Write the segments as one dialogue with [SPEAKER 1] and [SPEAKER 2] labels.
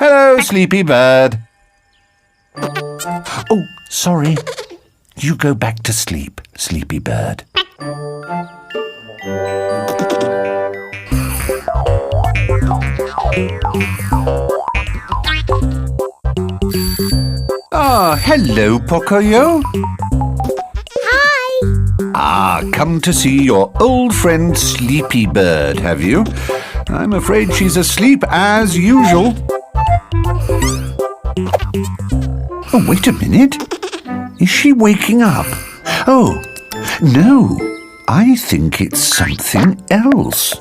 [SPEAKER 1] Hello, Sleepy Bird. Oh, sorry. You go back to sleep, Sleepy Bird. Ah, hello, Pocoyo.
[SPEAKER 2] Hi.
[SPEAKER 1] Come to see your old friend Sleepy Bird, have you? I'm afraid she's asleep as usual. Oh, wait a minute. Is she waking up? Oh, no. I think it's something else.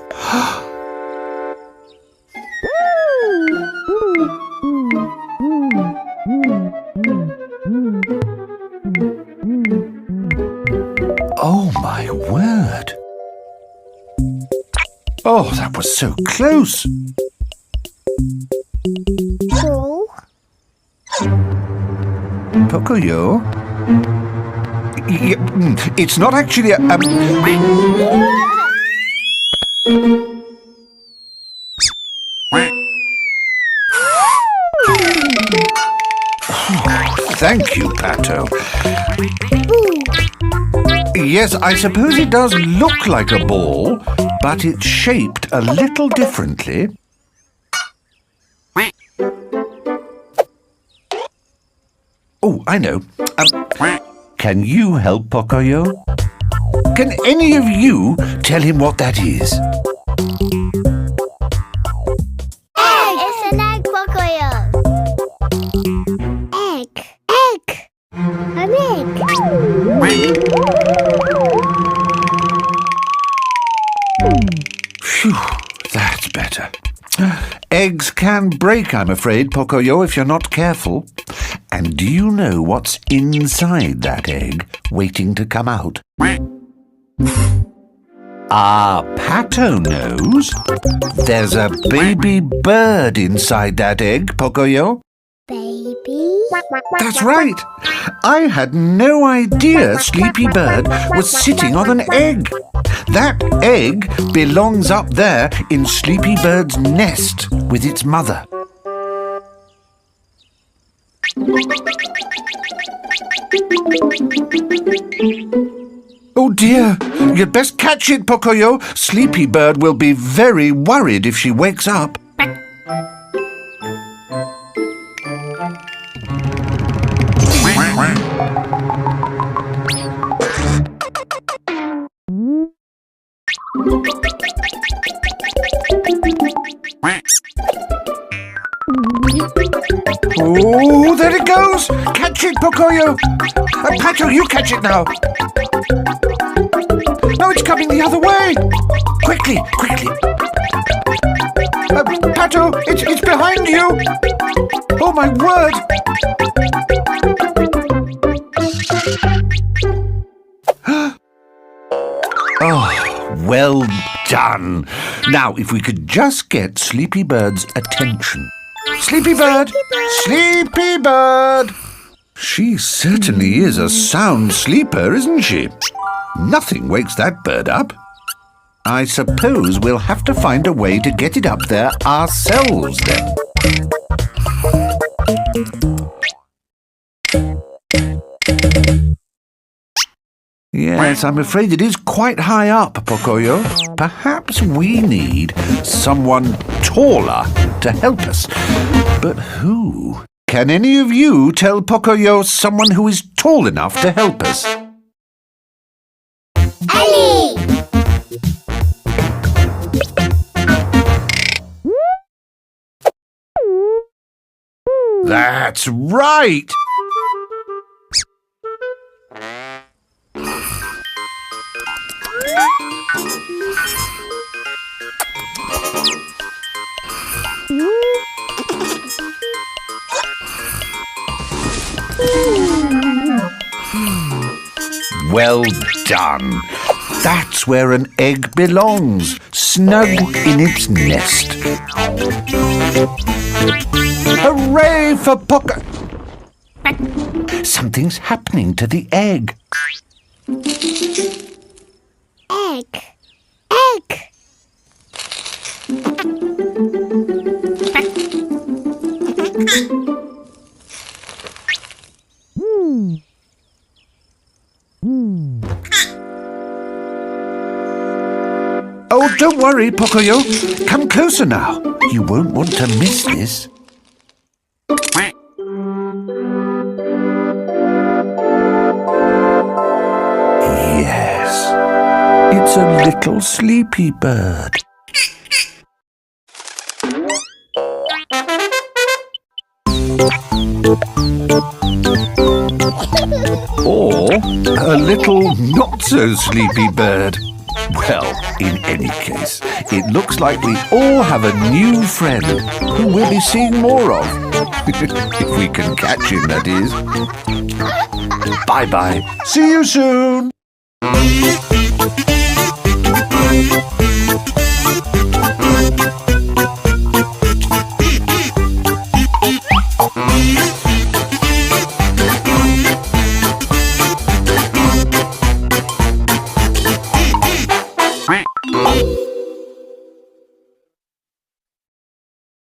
[SPEAKER 1] Oh, my word. Oh, that was so close.
[SPEAKER 2] Oh.
[SPEAKER 1] Pocoyo? It's not actually a... Thank you, Pato. Yes, I suppose it does look like a ball, but it's shaped a little differently. Oh, I know. Can you help Pocoyo? Can any of you tell him what that is?
[SPEAKER 2] Egg! It's an egg, Pocoyo. Egg. Egg. An egg.
[SPEAKER 1] Phew, that's better. Eggs can break, I'm afraid, Pocoyo, if you're not careful. And do you know what's inside that egg, waiting to come out? Pato knows. There's a baby bird inside that egg, Pocoyo.
[SPEAKER 2] Baby?
[SPEAKER 1] That's right. I had no idea Sleepy Bird was sitting on an egg. That egg belongs up there in Sleepy Bird's nest with its mother. Oh dear, you'd best catch it, Pocoyo. Sleepy Bird will be very worried if she wakes up. Oh, there it goes! Catch it, Pocoyo! Pato, you catch it now! No, it's coming the other way! Quickly, quickly! Pato, it's behind you! Oh, my word! Oh, well done! Now, if we could just get Sleepy Bird's attention. Sleepy Bird! Sleepy Bird! She certainly is a sound sleeper, isn't she? Nothing wakes that bird up. I suppose we'll have to find a way to get it up there ourselves, then. Yes, I'm afraid it is quite high up, Pocoyo. Perhaps we need someone taller to help us. But who? Can any of you tell Pocoyo someone who is tall enough to help us?
[SPEAKER 2] Ellie!
[SPEAKER 1] That's right! Well done. That's where an egg belongs, snug in its nest. Hooray for Poco! Something's happening to the egg.
[SPEAKER 2] Egg. Egg.
[SPEAKER 1] Oh, don't worry, Pocoyo. Come closer now. You won't want to miss this. Yes, it's a little sleepy bird. Or a little not-so-sleepy bird. Well, in any case, it looks like we all have a new friend who we'll be seeing more of. If we can catch him, that is. Bye-bye. See you soon.